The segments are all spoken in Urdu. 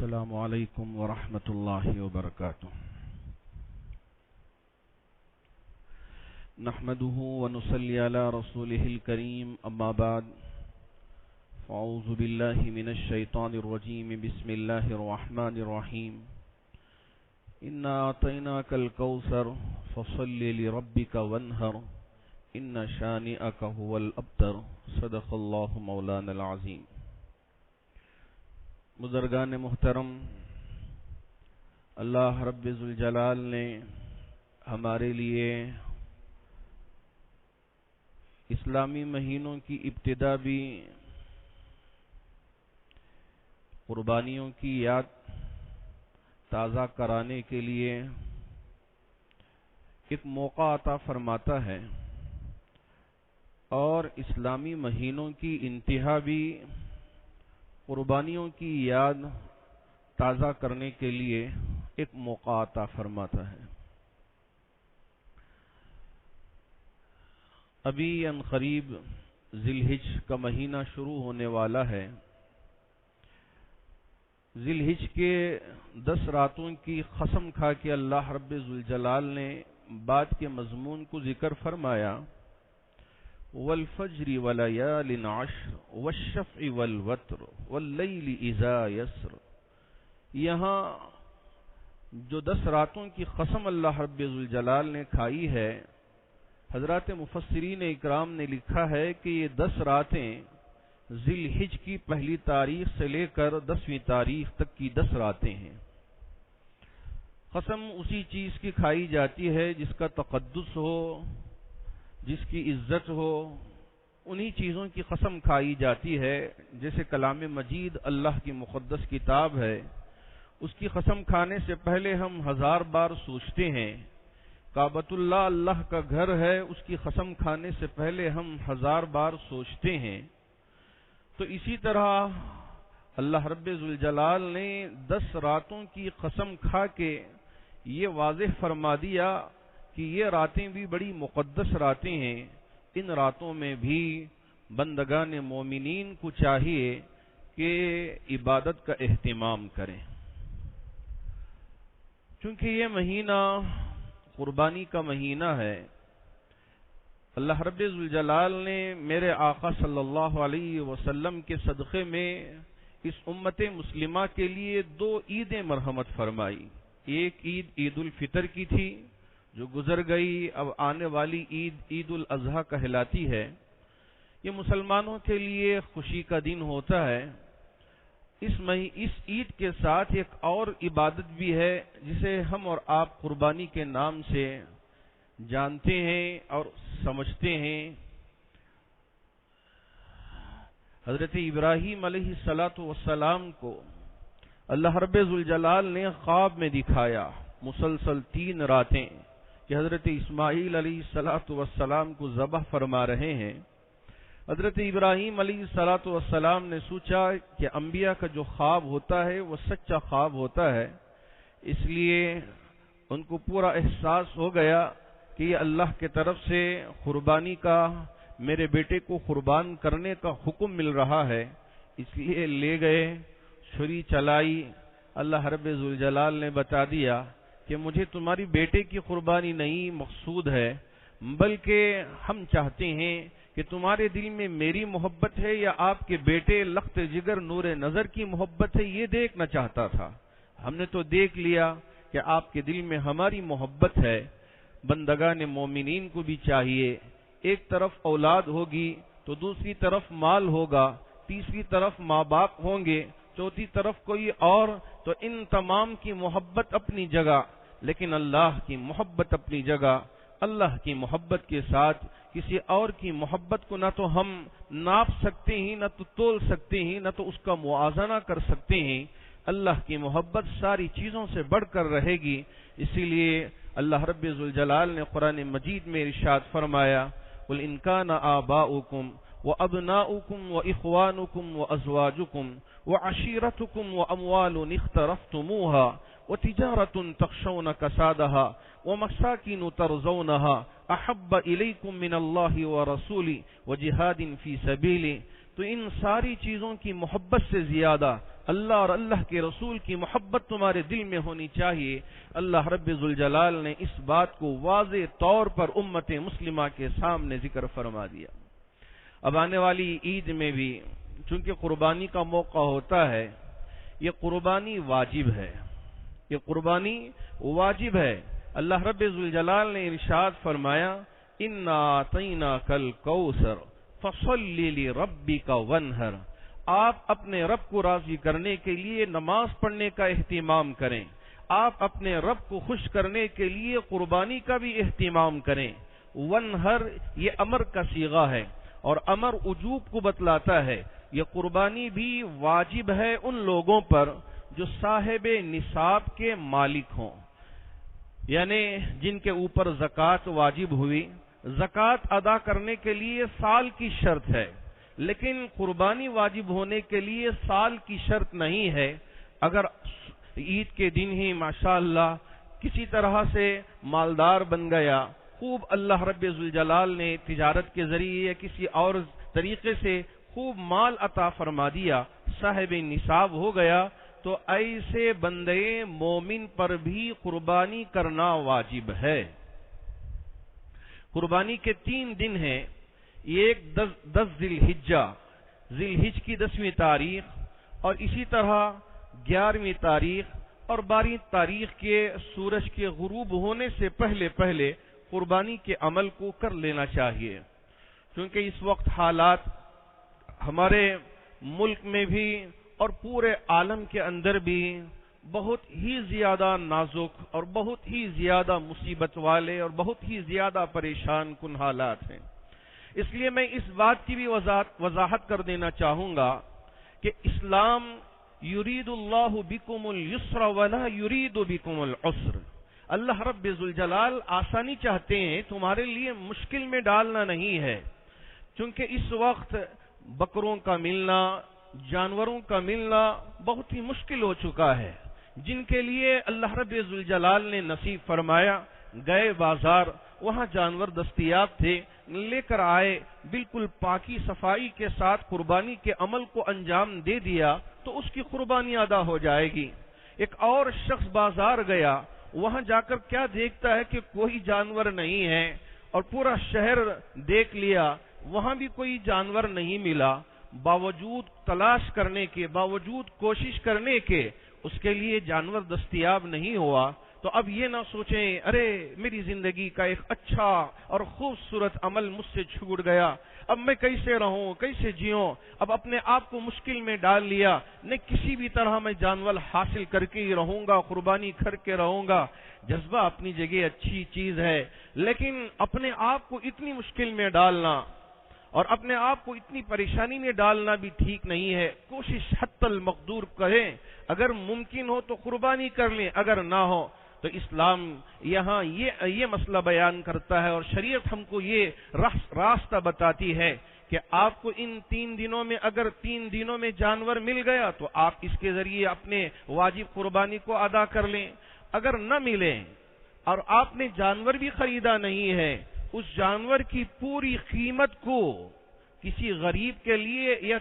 السلام علیکم ورحمۃ اللہ وبرکاتہ. نحمده ونصلي على رسوله الكريم اما بعد فاعوذ بالله من الشيطان الرجيم بسم الله الرحمن الرحيم. إنا أعطيناك الكوثر فصل لربك وانهر إن شانئك هو الأبتر. صدق الله مولانا العظيم. بزرگان محترم، اللہ رب ذوالجلال نے ہمارے لیے اسلامی مہینوں کی ابتدا بھی قربانیوں کی یاد تازہ کرانے کے لیے ایک موقع عطا فرماتا ہے، اور اسلامی مہینوں کی انتہا بھی قربانیوں کی یاد تازہ کرنے کے لیے ایک موقع عطا فرماتا ہے. ابھی ان قریب ذی الحج کا مہینہ شروع ہونے والا ہے. ذی الحج کے 10 راتوں کی قسم کھا کے اللہ رب ذوالجلال نے بعد کے مضمون کو ذکر فرمایا، والفجر وليال عشر والشفع والوتر واللیل اذا یسر. یہاں جو 10 راتوں کی قسم اللہ رب ذوالجلال نے کھائی ہے، حضرات مفسرین اکرام نے لکھا ہے کہ یہ 10 راتیں ذی الحج کی پہلی تاریخ سے لے کر 10ویں تاریخ تک کی 10 راتیں ہیں. قسم اسی چیز کی کھائی جاتی ہے جس کا تقدس ہو، جس کی عزت ہو، انہی چیزوں کی قسم کھائی جاتی ہے. جیسے کلام مجید اللہ کی مقدس کتاب ہے، اس کی قسم کھانے سے پہلے ہم 1000 بار سوچتے ہیں. کعبۃ اللہ اللہ کا گھر ہے، اس کی قسم کھانے سے پہلے ہم 1000 بار سوچتے ہیں. تو اسی طرح اللہ رب ذوالجلال نے 10 راتوں کی قسم کھا کے یہ واضح فرما دیا کہ یہ راتیں بھی بڑی مقدس راتیں ہیں. ان راتوں میں بھی بندگان مومنین کو چاہیے کہ عبادت کا اہتمام کریں، چونکہ یہ مہینہ قربانی کا مہینہ ہے. اللہ رب ذوالجلال نے میرے آقا صلی اللہ علیہ وسلم کے صدقے میں اس امت مسلمہ کے لیے 2 عیدیں مرحمت فرمائی. ایک عید عید الفطر کی تھی جو گزر گئی، اب آنے والی عید عید الاضحیٰ کہلاتی ہے. یہ مسلمانوں کے لیے خوشی کا دن ہوتا ہے. اس عید کے ساتھ ایک اور عبادت بھی ہے جسے ہم اور آپ قربانی کے نام سے جانتے ہیں اور سمجھتے ہیں. حضرت ابراہیم علیہ السلام کو اللہ رب ذوالجلال نے خواب میں دکھایا مسلسل 3 راتیں کہ حضرت اسماعیل علیہ السلام کو ذبح فرما رہے ہیں. حضرت ابراہیم علیہ السلام نے سوچا کہ انبیاء کا جو خواب ہوتا ہے وہ سچا خواب ہوتا ہے، اس لیے ان کو پورا احساس ہو گیا کہ یہ اللہ کی طرف سے قربانی کا، میرے بیٹے کو قربان کرنے کا حکم مل رہا ہے. اس لیے لے گئے، چھری چلائی. اللہ رب ذوالجلال نے بتا دیا کہ مجھے تمہاری بیٹے کی قربانی نہیں مقصود ہے، بلکہ ہم چاہتے ہیں کہ تمہارے دل میں میری محبت ہے یا آپ کے بیٹے لخت جگر نور نظر کی محبت ہے، یہ دیکھنا چاہتا تھا. ہم نے تو دیکھ لیا کہ آپ کے دل میں ہماری محبت ہے. بندگان مومنین کو بھی چاہیے، ایک طرف اولاد ہوگی تو دوسری طرف مال ہوگا، تیسری طرف ماں باپ ہوں گے، چوتھی طرف کوئی اور. تو ان تمام کی محبت اپنی جگہ، لیکن اللہ کی محبت اپنی جگہ. اللہ کی محبت کے ساتھ کسی اور کی محبت کو نہ تو ہم ناپ سکتے ہیں، نہ تو تول سکتے ہیں، نہ تو اس کا موازنہ کر سکتے ہیں. اللہ کی محبت ساری چیزوں سے بڑھ کر رہے گی. اسی لیے اللہ رب ذوالجلال نے قرآن مجید میں ارشاد فرمایا، قُلْ إِنْ كَانَ آبَاؤُكُمْ وَأَبْنَاؤُكُمْ وَإِخْوَانُكُمْ وَأَزْوَاجُكُمْ وَعَشِيرَتُكُمْ وَأَمْوَالٌ اقْتَرَفْتُمُوهَا وَتِجَارَةٌ تَخْشَوْنَ كَسَادَهَا وَمَسَاكِنُ تَرْضَوْنَهَا أَحَبَّ إِلَيْكُمْ مِنَ اللَّهِ وَرَسُولِهِ وَجِهَادٍ فِي سَبِيلِهِ. تو ان ساری چیزوں کی محبت سے زیادہ اللہ اور اللہ کے رسول کی محبت تمہارے دل میں ہونی چاہیے۔ اللہ رب ذوالجلال نے اس بات کو واضح طور پر امت مسلمہ کے سامنے ذکر فرما دیا۔ اب آنے والی عید میں بھی چونکہ قربانی کا موقع ہوتا ہے، یہ قربانی واجب ہے، یہ قربانی واجب ہے۔ اللہ رب ذوالجلال نے ارشاد فرمایا اِنَّا أَعْطَيْنَاكَ الْكَوْثَرَ فَصَلِّ لِرَبِّكَ وَانْحَرْ، آپ اپنے رب کو راضی کرنے کے لیے نماز پڑھنے کا اہتمام کریں، آپ اپنے رب کو خوش کرنے کے لیے قربانی کا بھی اہتمام کریں۔ وَانْحَرْ یہ امر کا صیغہ ہے اور امر وجوب کو بتلاتا ہے۔ یہ قربانی بھی واجب ہے ان لوگوں پر جو صاحب نصاب کے مالک ہوں، یعنی جن کے اوپر زکوٰۃ واجب ہوئی۔ زکوٰۃ ادا کرنے کے لیے سال کی شرط ہے، لیکن قربانی واجب ہونے کے لیے سال کی شرط نہیں ہے۔ اگر عید کے دن ہی ماشاءاللہ کسی طرح سے مالدار بن گیا، خوب اللہ رب ذوالجلال نے تجارت کے ذریعے یا کسی اور طریقے سے خوب مال عطا فرما دیا، صاحب نصاب ہو گیا، تو ایسے بندے مومن پر بھی قربانی کرنا واجب ہے۔ قربانی کے 3 دن ہیں، ایک 10 ذی الحجہ، ذی الحج کی 10ویں تاریخ، اور اسی طرح 11ویں تاریخ اور 12ویں تاریخ کے سورج کے غروب ہونے سے پہلے پہلے قربانی کے عمل کو کر لینا چاہیے، کیونکہ اس وقت حالات ہمارے ملک میں بھی اور پورے عالم کے اندر بھی بہت ہی زیادہ نازک اور بہت ہی زیادہ مصیبت والے اور بہت ہی زیادہ پریشان کن حالات ہیں۔ اس لیے میں اس بات کی بھی وضاحت کر دینا چاہوں گا کہ اسلام یرید اللہ بکم اليسر ولا یرید بکم العسر، اللہ رب ذوالجلال آسانی چاہتے ہیں، تمہارے لیے مشکل میں ڈالنا نہیں ہے، کیونکہ اس وقت بکروں کا ملنا، جانوروں کا ملنا بہت ہی مشکل ہو چکا ہے۔ جن کے لیے اللہ رب ذوالجلال نے نصیب فرمایا، گئے بازار، وہاں جانور دستیاب تھے، لے کر آئے، بالکل پاکی صفائی کے ساتھ قربانی کے عمل کو انجام دے دیا تو اس کی قربانی ادا ہو جائے گی۔ ایک اور شخص بازار گیا، وہاں جا کر کیا دیکھتا ہے کہ کوئی جانور نہیں ہے، اور پورا شہر دیکھ لیا، وہاں بھی کوئی جانور نہیں ملا، باوجود تلاش کرنے کے، باوجود کوشش کرنے کے اس کے لیے جانور دستیاب نہیں ہوا، تو اب یہ نہ سوچیں ارے میری زندگی کا ایک اچھا اور خوبصورت عمل مجھ سے چھوٹ گیا، اب میں کیسے رہوں، کیسے جیوں، اب اپنے آپ کو مشکل میں ڈال لیا، نہیں کسی بھی طرح میں جانور حاصل کر کے ہی رہوں گا، قربانی کر کے رہوں گا۔ جذبہ اپنی جگہ اچھی چیز ہے، لیکن اپنے آپ کو اتنی مشکل میں ڈالنا اور اپنے آپ کو اتنی پریشانی میں ڈالنا بھی ٹھیک نہیں ہے۔ کوشش حتی المقدور کریں، اگر ممکن ہو تو قربانی کر لیں، اگر نہ ہو تو اسلام یہاں یہ مسئلہ بیان کرتا ہے اور شریعت ہم کو یہ راستہ بتاتی ہے کہ آپ کو ان 3 دنوں میں اگر 3 دنوں میں جانور مل گیا تو آپ اس کے ذریعے اپنے واجب قربانی کو ادا کر لیں، اگر نہ ملیں اور آپ نے جانور بھی خریدا نہیں ہے، اس جانور کی پوری قیمت کو کسی غریب کے لیے یا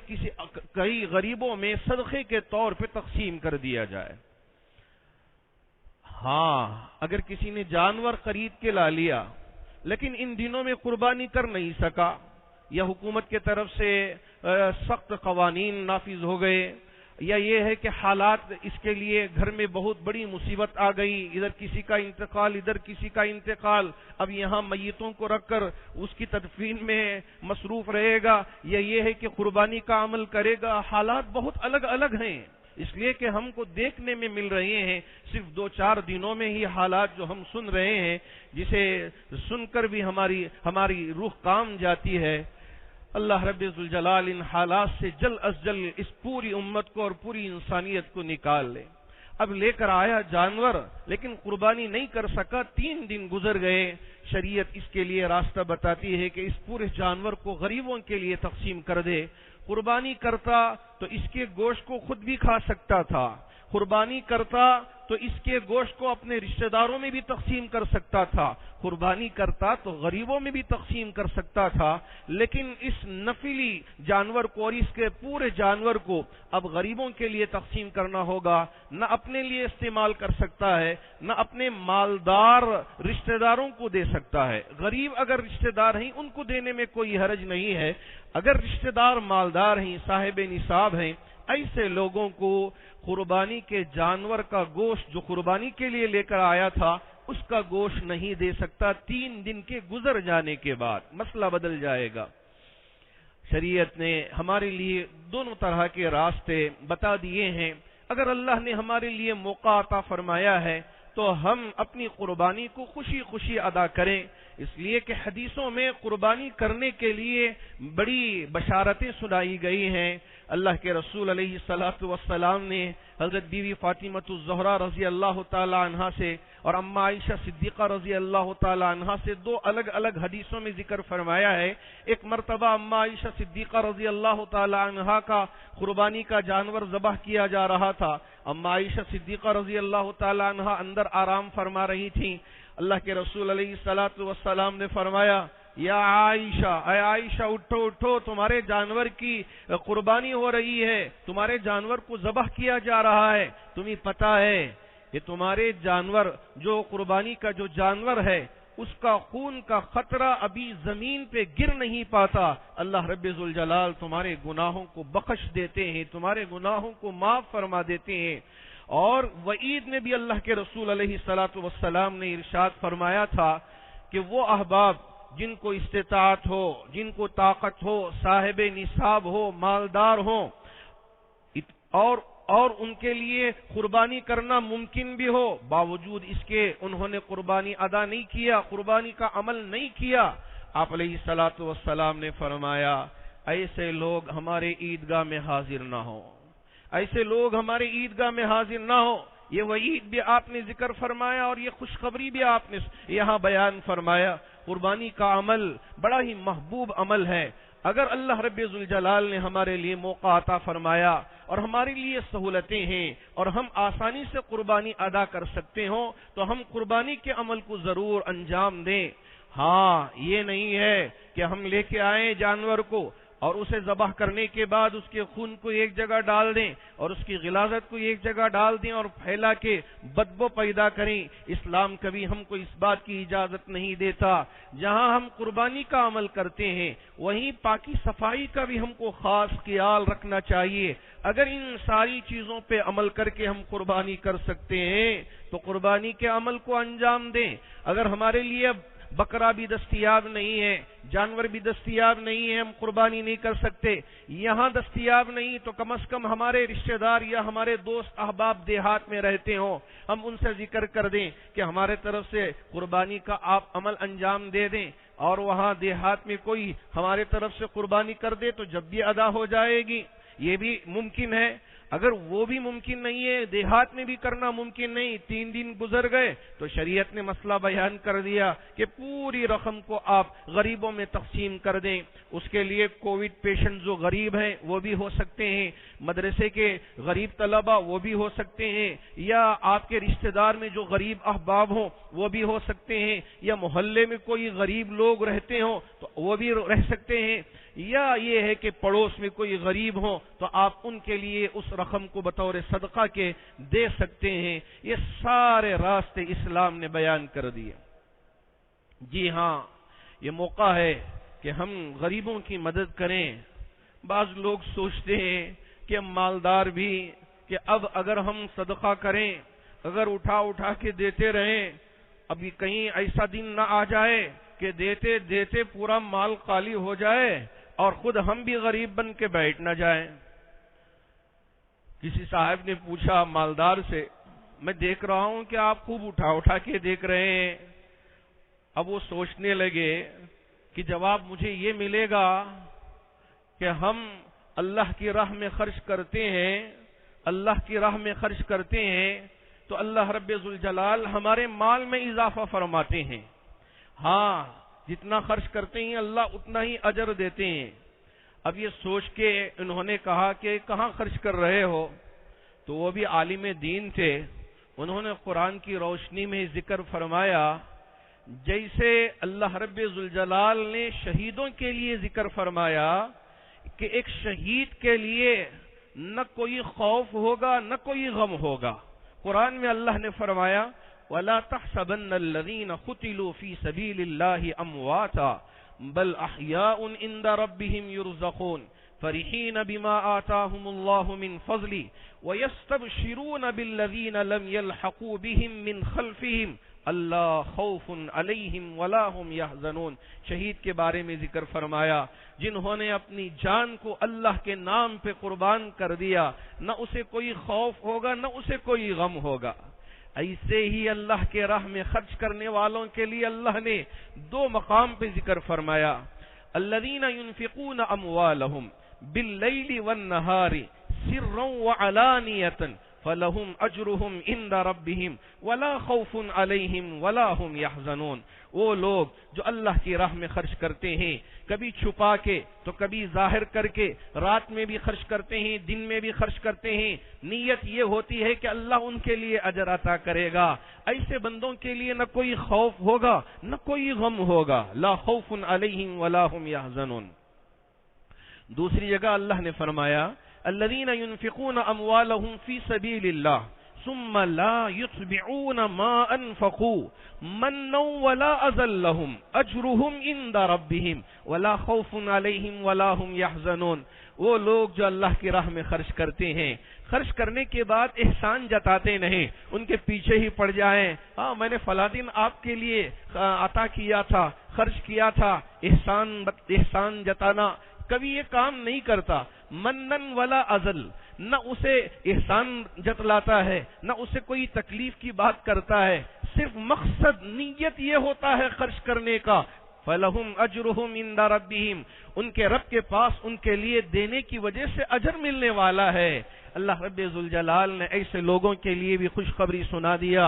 کئی غریبوں میں صدقے کے طور پہ تقسیم کر دیا جائے۔ ہاں اگر کسی نے جانور خرید کے لا لیا لیکن ان دنوں میں قربانی کر نہیں سکا، یا حکومت کے طرف سے سخت قوانین نافذ ہو گئے، یا یہ ہے کہ حالات اس کے لیے گھر میں بہت بڑی مصیبت آ گئی، ادھر کسی کا انتقال ادھر کسی کا انتقال، اب یہاں میتوں کو رکھ کر اس کی تدفین میں مصروف رہے گا، یا یہ ہے کہ قربانی کا عمل کرے گا، حالات بہت الگ الگ ہیں، اس لیے کہ ہم کو دیکھنے میں مل رہے ہیں صرف 2-4 دنوں میں ہی حالات جو ہم سن رہے ہیں، جسے سن کر بھی ہماری روح کام جاتی ہے۔ اللہ رب ذوالجلال ان حالات سے جلد از جلد اس پوری امت کو اور پوری انسانیت کو نکال لے۔ اب لے کر آیا جانور لیکن قربانی نہیں کر سکا، 3 دن گزر گئے، شریعت اس کے لیے راستہ بتاتی ہے کہ اس پورے جانور کو غریبوں کے لیے تقسیم کر دے۔ قربانی کرتا تو اس کے گوشت کو خود بھی کھا سکتا تھا، قربانی کرتا تو اس کے گوشت کو اپنے رشتہ داروں میں بھی تقسیم کر سکتا تھا، قربانی کرتا تو غریبوں میں بھی تقسیم کر سکتا تھا، لیکن اس نفلی جانور کو اور اس کے پورے جانور کو اب غریبوں کے لیے تقسیم کرنا ہوگا، نہ اپنے لیے استعمال کر سکتا ہے، نہ اپنے مالدار رشتہ داروں کو دے سکتا ہے۔ غریب اگر رشتہ دار ہیں ان کو دینے میں کوئی حرج نہیں ہے، اگر رشتہ دار مالدار ہیں، صاحب نصاب ہیں، ایسے لوگوں کو قربانی کے جانور کا گوشت جو قربانی کے لیے لے کر آیا تھا اس کا گوشت نہیں دے سکتا 3 دن کے گزر جانے کے بعد، مسئلہ بدل جائے گا۔ شریعت نے ہمارے لیے دونوں طرح کے راستے بتا دیے ہیں۔ اگر اللہ نے ہمارے لیے موقع عطا فرمایا ہے تو ہم اپنی قربانی کو خوشی خوشی ادا کریں، اس لیے کہ حدیثوں میں قربانی کرنے کے لیے بڑی بشارتیں سنائی گئی ہیں۔ اللہ کے رسول علیہ الصلوۃ والسلام نے حضرت بیوی فاطمہ الزہرا رضی اللہ تعالی عنہا سے اور اما عائشہ صدیقہ رضی اللہ تعالی عنہا سے 2 الگ الگ حدیثوں میں ذکر فرمایا ہے۔ ایک مرتبہ اما عائشہ صدیقہ رضی اللہ تعالی عنہا کا قربانی کا جانور ذبح کیا جا رہا تھا۔ اما عائشہ صدیقہ رضی اللہ تعالی عنہا اندر آرام فرما رہی تھیں۔ اللہ کے رسول علیہ الصلوۃ والسلام نے فرمایا، یا عائشہ، اے عائشہ اٹھو اٹھو، تمہارے جانور کی قربانی ہو رہی ہے، تمہارے جانور کو ذبح کیا جا رہا ہے۔ تمہیں پتہ ہے کہ تمہارے جانور جو قربانی کا جو جانور ہے اس کا خون کا قطرہ ابھی زمین پہ گر نہیں پاتا، اللہ رب ذوالجلال تمہارے گناہوں کو بخش دیتے ہیں، تمہارے گناہوں کو معاف فرما دیتے ہیں۔ اور وعید میں بھی اللہ کے رسول علیہ الصلوۃ والسلام نے ارشاد فرمایا تھا کہ وہ احباب جن کو استطاعت ہو، جن کو طاقت ہو، صاحب نصاب ہو، مالدار ہو، اور ان کے لیے قربانی کرنا ممکن بھی ہو، باوجود اس کے انہوں نے قربانی ادا نہیں کیا، قربانی کا عمل نہیں کیا، آپ علیہ الصلوۃ والسلام نے فرمایا ایسے لوگ ہمارے عیدگاہ میں حاضر نہ ہوں، ایسے لوگ ہمارے عیدگاہ میں حاضر نہ ہوں۔ یہ وعید بھی آپ نے ذکر فرمایا اور یہ خوشخبری بھی آپ نے یہاں بیان فرمایا۔ قربانی کا عمل بڑا ہی محبوب عمل ہے۔ اگر اللہ رب ذوالجلال نے ہمارے لیے موقع عطا فرمایا اور ہمارے لیے سہولتیں ہیں اور ہم آسانی سے قربانی ادا کر سکتے ہوں تو ہم قربانی کے عمل کو ضرور انجام دیں۔ ہاں، یہ نہیں ہے کہ ہم لے کے آئیں جانور کو اور اسے ذبح کرنے کے بعد اس کے خون کو ایک جگہ ڈال دیں اور اس کی غلاظت کو ایک جگہ ڈال دیں اور پھیلا کے بدبو پیدا کریں۔ اسلام کبھی ہم کو اس بات کی اجازت نہیں دیتا۔ جہاں ہم قربانی کا عمل کرتے ہیں وہیں پاکی صفائی کا بھی ہم کو خاص خیال رکھنا چاہیے۔ اگر ان ساری چیزوں پہ عمل کر کے ہم قربانی کر سکتے ہیں تو قربانی کے عمل کو انجام دیں۔ اگر ہمارے لیے بکرا بھی دستیاب نہیں ہے، جانور بھی دستیاب نہیں ہے، ہم قربانی نہیں کر سکتے، یہاں دستیاب نہیں تو کم از کم ہمارے رشتہ دار یا ہمارے دوست احباب دیہات میں رہتے ہوں، ہم ان سے ذکر کر دیں کہ ہمارے طرف سے قربانی کا آپ عمل انجام دے دیں، اور وہاں دیہات میں کوئی ہمارے طرف سے قربانی کر دے تو جب بھی ادا ہو جائے گی، یہ بھی ممکن ہے۔ اگر وہ بھی ممکن نہیں ہے، دیہات میں بھی کرنا ممکن نہیں، 3 دن گزر گئے تو شریعت نے مسئلہ بیان کر دیا کہ پوری رقم کو آپ غریبوں میں تقسیم کر دیں۔ اس کے لیے کووڈ پیشنٹ جو غریب ہیں وہ بھی ہو سکتے ہیں، مدرسے کے غریب طلبہ وہ بھی ہو سکتے ہیں، یا آپ کے رشتہ دار میں جو غریب احباب ہوں وہ بھی ہو سکتے ہیں، یا محلے میں کوئی غریب لوگ رہتے ہوں تو وہ بھی رہ سکتے ہیں، یا یہ ہے کہ پڑوس میں کوئی غریب ہو تو آپ ان کے لیے اس رقم کو بطور صدقہ کے دے سکتے ہیں۔ یہ سارے راستے اسلام نے بیان کر دیے۔ جی ہاں، یہ موقع ہے کہ ہم غریبوں کی مدد کریں۔ بعض لوگ سوچتے ہیں کہ مالدار بھی کہ اب اگر ہم صدقہ کریں، اگر اٹھا کے دیتے رہیں، ابھی کہیں ایسا دن نہ آ جائے کہ دیتے دیتے پورا مال خالی ہو جائے اور خود ہم بھی غریب بن کے بیٹھ نہ جائیں۔ کسی صاحب نے پوچھا مالدار سے، میں دیکھ رہا ہوں کہ آپ خوب اٹھا کے دیکھ رہے ہیں۔ اب وہ سوچنے لگے کہ جواب مجھے یہ ملے گا کہ ہم اللہ کی راہ میں خرچ کرتے ہیں، اللہ کی راہ میں خرچ کرتے ہیں تو اللہ رب ذوالجلال ہمارے مال میں اضافہ فرماتے ہیں۔ ہاں، جتنا خرچ کرتے ہیں اللہ اتنا ہی اجر دیتے ہیں۔ اب یہ سوچ کے انہوں نے کہا کہ کہاں خرچ کر رہے ہو؟ تو وہ بھی عالم دین تھے، انہوں نے قرآن کی روشنی میں ذکر فرمایا جیسے اللہ رب ذوالجلال نے شہیدوں کے لیے ذکر فرمایا کہ ایک شہید کے لیے نہ کوئی خوف ہوگا نہ کوئی غم ہوگا۔ قرآن میں اللہ نے فرمایا وَلَا تَحْسَبَنَّ الَّذِينَ قُتِلُوا فِي سَبِيلِ اللَّهِ أَمْوَاتًا بَلْ أَحْيَاءٌ عِندَ رَبِّهِمْ يُرْزَقُونَ فَرِحِينَ بِمَا آتَاهُمُ اللَّهُ مِنْ فَضْلِهِ وَيَسْتَبْشِرُونَ بِالَّذِينَ لَمْ يَلْحَقُوا بِهِمْ مِنْ خَلْفِهِمْ اللہ خوف علیہم ولا هم يحزنون۔ شہید کے بارے میں ذکر فرمایا جنہوں نے اپنی جان کو اللہ کے نام پہ قربان کر دیا، نہ اسے کوئی خوف ہوگا نہ اسے کوئی غم ہوگا۔ ایسے ہی اللہ کے راہ میں خرچ کرنے والوں کے لیے اللہ نے دو مقام پہ ذکر فرمایا، الذین ينفقون اموالهم باللیل والنہار سرا وعلانیۃ فَلَهُمْ أَجْرُهُمْ عِنْدَ رَبِّهِمْ وَلَا خَوْفٌ عَلَيْهِمْ وَلَا هُمْ يَحْزَنُونَ۔ وہ لوگ جو اللہ کی راہ میں خرچ کرتے ہیں، کبھی چھپا کے تو کبھی ظاہر کر کے، رات میں بھی خرچ کرتے ہیں دن میں بھی خرچ کرتے ہیں، نیت یہ ہوتی ہے کہ اللہ ان کے لیے اجر عطا کرے گا۔ ایسے بندوں کے لیے نہ کوئی خوف ہوگا نہ کوئی غم ہوگا، لا خوف علیہم ولا هم يحزنون۔ دوسری جگہ اللہ نے فرمایا الذين ينفقون اموالهم في سبيل الله ثم لا يتبعون ما انفقوا منا ولا اذى لهم اجرهم عند ربهم ولا خوف عليهم ولا هم يحزنون۔ وہ لوگ جو اللہ کی راہ میں خرچ کرتے ہیں، خرچ کرنے کے بعد احسان جتاتے نہیں، ان کے پیچھے ہی پڑ جائیں، ہاں میں نے فلاں دن آپ کے لیے عطا کیا تھا، خرچ کیا تھا، احسان جتانا کبھی یہ کام نہیں کرتا۔ منن ولا ازل، نہ اسے احسان جتلاتا ہے نہ اسے کوئی تکلیف کی بات کرتا ہے، صرف مقصد نیت یہ ہوتا ہے خرچ کرنے کا، فَلَهُمْ أَجْرُهُمْ عِنْدَ رَبِّهِمْ، ان کے رب کے پاس ان کے لیے دینے کی وجہ سے اجر ملنے والا ہے۔ اللہ رب ذوالجلال نے ایسے لوگوں کے لیے بھی خوشخبری سنا دیا،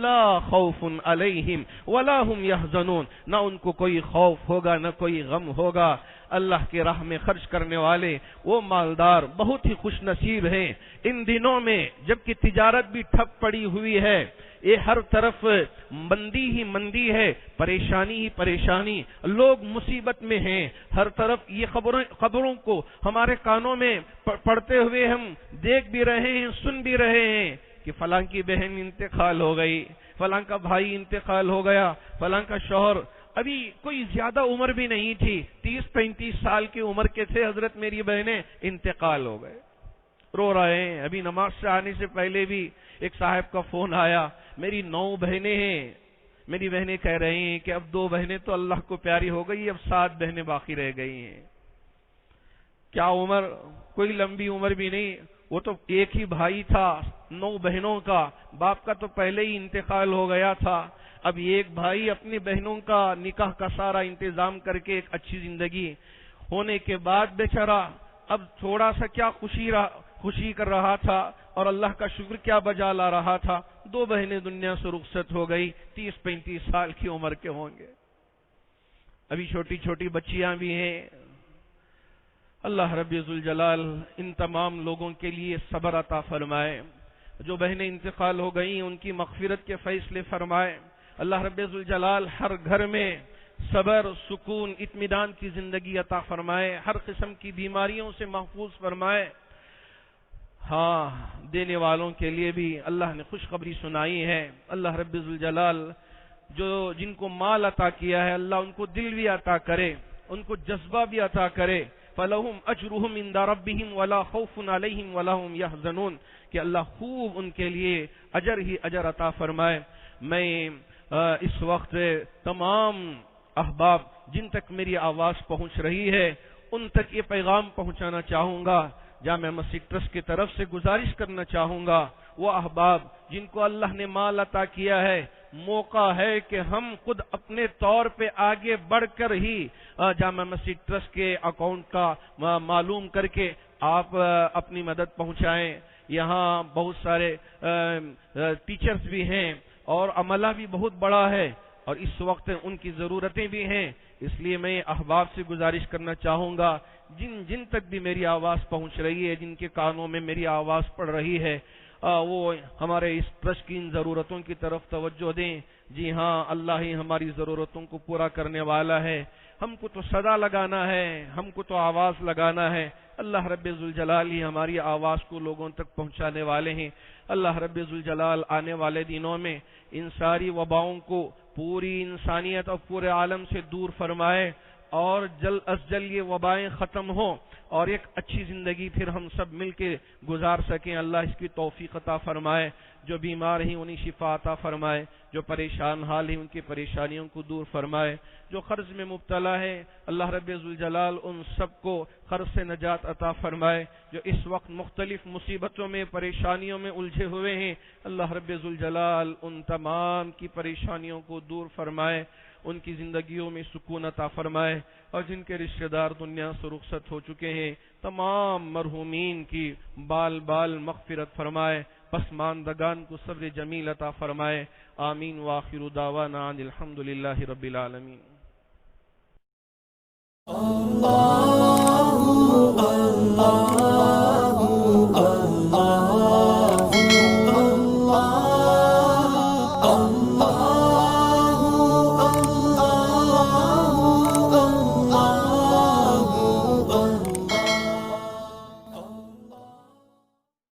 لا خوف علیہم ولا هم يحزنون، نہ ان کو کوئی خوف ہوگا نہ کوئی غم ہوگا۔ اللہ کے راہ میں خرچ کرنے والے وہ مالدار بہت ہی خوش نصیب ہیں۔ ان دنوں میں جبکہ تجارت بھی ٹھپ پڑی ہوئی ہے، یہ ہر طرف مندی ہی مندی ہے، پریشانی ہی پریشانی، لوگ مصیبت میں ہیں، ہر طرف یہ خبروں کو ہمارے کانوں میں پڑھتے ہوئے ہم دیکھ بھی رہے ہیں، سن بھی رہے ہیں کہ فلاں کی بہن انتقال ہو گئی، فلاں کا بھائی انتقال ہو گیا، فلاں کا شوہر، ابھی کوئی زیادہ عمر بھی نہیں تھی، 30-35 سال کی عمر کے تھے، حضرت میری بہنیں انتقال ہو گئے، رو رہے ہیں۔ ابھی نماز سے آنے سے پہلے بھی ایک صاحب کا فون آیا، میری 9 بہنیں ہیں، میری بہنیں کہہ رہی ہیں کہ اب 2 بہنیں تو اللہ کو پیاری ہو گئی، اب 7 بہنیں باقی رہ گئی ہیں۔ کیا عمر، کوئی لمبی عمر بھی نہیں، وہ تو ایک ہی بھائی تھا 9 بہنوں کا، باپ کا تو پہلے ہی انتقال ہو گیا تھا، اب ایک بھائی اپنی بہنوں کا نکاح کا سارا انتظام کر کے ایک اچھی زندگی ہونے کے بعد بیچارہ اب تھوڑا سا کیا خوشی کر رہا تھا اور اللہ کا شکر کیا بجا لا رہا تھا، 2 بہنیں دنیا سے رخصت ہو گئی، 30-35 سال کی عمر کے ہوں گے، ابھی چھوٹی چھوٹی بچیاں بھی ہیں۔ اللہ رب ذوالجلال ان تمام لوگوں کے لیے صبر عطا فرمائے، جو بہنیں انتقال ہو گئیں ان کی مغفرت کے فیصلے فرمائے۔ اللہ رب ذوالجلال ہر گھر میں صبر، سکون، اطمینان کی زندگی عطا فرمائے، ہر قسم کی بیماریوں سے محفوظ فرمائے۔ ہاں، دینے والوں کے لیے بھی اللہ نے خوشخبری سنائی ہے۔ اللہ رب ذوالجلال جن کو مال عطا کیا ہے، اللہ ان کو دل بھی عطا کرے، ان کو جذبہ بھی عطا کرے۔ فَلَهُمْ أَجْرُهُمْ عِنْدَ رَبِّهِمْ وَلَا خَوْفٌ عَلَيْهِمْ وَلَا هُمْ يَحْزَنُونَ، کہ اللہ خوب ان کے لیے اجر ہی اجر عطا فرمائے۔ میں اس وقت تمام احباب جن تک میری آواز پہنچ رہی ہے ان تک یہ پیغام پہنچانا چاہوں گا، جامع مسجد ٹرسٹ کی طرف سے گزارش کرنا چاہوں گا، وہ احباب جن کو اللہ نے مال عطا کیا ہے، موقع ہے کہ ہم خود اپنے طور پہ آگے بڑھ کر ہی جامع مسجد ٹرسٹ کے اکاؤنٹ کا معلوم کر کے آپ اپنی مدد پہنچائیں۔ یہاں بہت سارے ٹیچرز بھی ہیں اور عملہ بھی بہت بڑا ہے اور اس وقت ان کی ضرورتیں بھی ہیں، اس لیے میں احباب سے گزارش کرنا چاہوں گا جن تک بھی میری آواز پہنچ رہی ہے، جن کے کانوں میں میری آواز پڑ رہی ہے، وہ ہمارے اس ٹرسٹ کی ان ضرورتوں کی طرف توجہ دیں۔ جی ہاں، اللہ ہی ہماری ضرورتوں کو پورا کرنے والا ہے، ہم کو تو صدا لگانا ہے، ہم کو تو آواز لگانا ہے۔ اللہ رب ذوالجلال ہی ہماری آواز کو لوگوں تک پہنچانے والے ہیں۔ اللہ رب ذوالجلال آنے والے دنوں میں ان ساری وباؤں کو پوری انسانیت اور پورے عالم سے دور فرمائے، اور جلد از جلد یہ وبائیں ختم ہوں اور ایک اچھی زندگی پھر ہم سب مل کے گزار سکیں۔ اللہ اس کی توفیق عطا فرمائے۔ جو بیمار ہیں انہیں شفا عطا فرمائے، جو پریشان حال ہیں ان کی پریشانیوں کو دور فرمائے، جو قرض میں مبتلا ہے اللہ رب ذوالجلال ان سب کو قرض سے نجات عطا فرمائے، جو اس وقت مختلف مصیبتوں میں پریشانیوں میں الجھے ہوئے ہیں اللہ رب ذوالجلال ان تمام کی پریشانیوں کو دور فرمائے، ان کی زندگیوں میں سکون عطا فرمائے، اور جن کے رشتہ دار دنیا سے رخصت ہو چکے ہیں تمام مرحومین کی بال بال مغفرت فرمائے، پسماندگان کو صبر جمیل عطا فرمائے۔ آمین وآخر دعوانا ان الحمدللہ رب العالمین۔